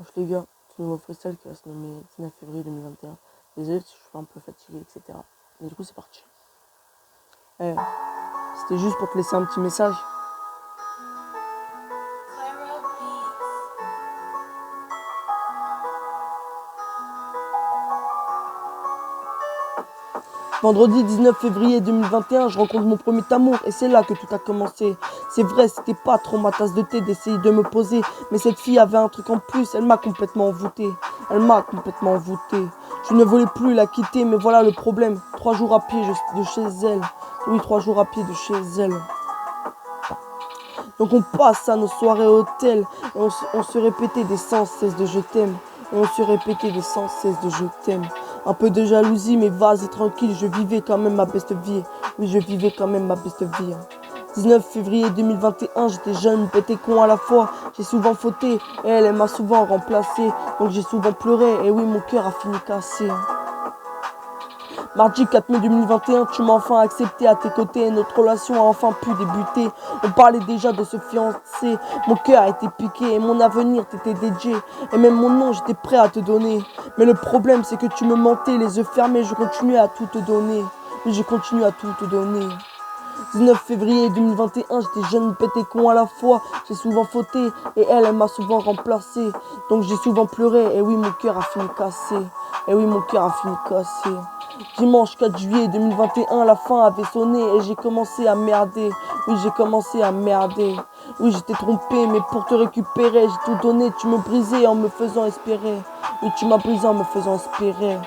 Wesh les gars, c'est le nouveau freestyle qui va se nommer 19 février 2021. Désolé si je suis un peu fatigué, etc. Mais du coup, c'est parti. C'était juste pour te laisser un petit message. Vendredi 19 février 2021, je rencontre mon premier amour et c'est là que tout a commencé. C'est vrai, c'était pas trop ma tasse de thé d'essayer de me poser, mais cette fille avait un truc en plus, elle m'a complètement envoûté. Elle m'a complètement envoûté. Je ne voulais plus la quitter, mais voilà le problème. 3 jours à pied de chez elle. Oui, 3 jours à pied de chez elle. Donc on passe à nos soirées hôtel et on se répétait des sans cesse de je t'aime. Et on se répétait des sans cesse de je t'aime. Un peu de jalousie, mais vas-y tranquille, je vivais quand même ma best vie. Oui, je vivais quand même ma best vie. 19 février 2021, j'étais jeune, bête et con à la fois. J'ai souvent fauté et elle m'a souvent remplacé. Donc j'ai souvent pleuré et oui, mon cœur a fini cassé. Mardi 4 mai 2021, tu m'as enfin accepté à tes côtés et notre relation a enfin pu débuter. On parlait déjà de se fiancer, mon cœur a été piqué et mon avenir t'était dédié. Et même mon nom j'étais prêt à te donner. Mais le problème c'est que tu me mentais, les yeux fermés, je continuais à tout te donner. Oui, je continue à tout te donner. 19 février 2021, j'étais jeune, bête et con à la fois. J'ai souvent fauté et elle m'a souvent remplacé. Donc j'ai souvent pleuré et oui, mon cœur a fini cassé. Et oui, mon cœur a fini cassé. Dimanche 4 juillet 2021, la fin avait sonné et j'ai commencé à merder. Oui, j'ai commencé à merder. Oui, j'étais trompé, mais pour te récupérer, j'ai tout donné. Tu me brisais en me faisant espérer. Oui, tu m'as brisé en me faisant espérer.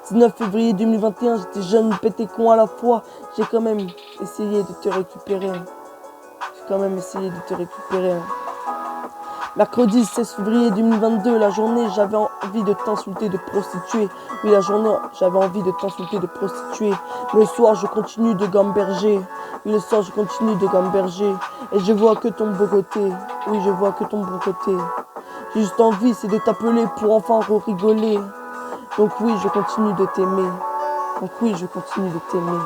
19 février 2021, j'étais jeune, pété con à la fois. J'ai quand même essayé de te récupérer. J'ai quand même essayé de te récupérer. Mercredi 16 février 2022, la journée, j'avais envie de t'insulter, de prostituer. Oui, la journée, j'avais envie de t'insulter, de prostituer. Le soir, je continue de gamberger. Oui, le soir, je continue de gamberger. Et je vois que ton beau côté. Oui, je vois que ton beau côté. J'ai juste envie, c'est de t'appeler pour enfin rigoler. Donc oui, je continue de t'aimer. Donc oui, je continue de t'aimer.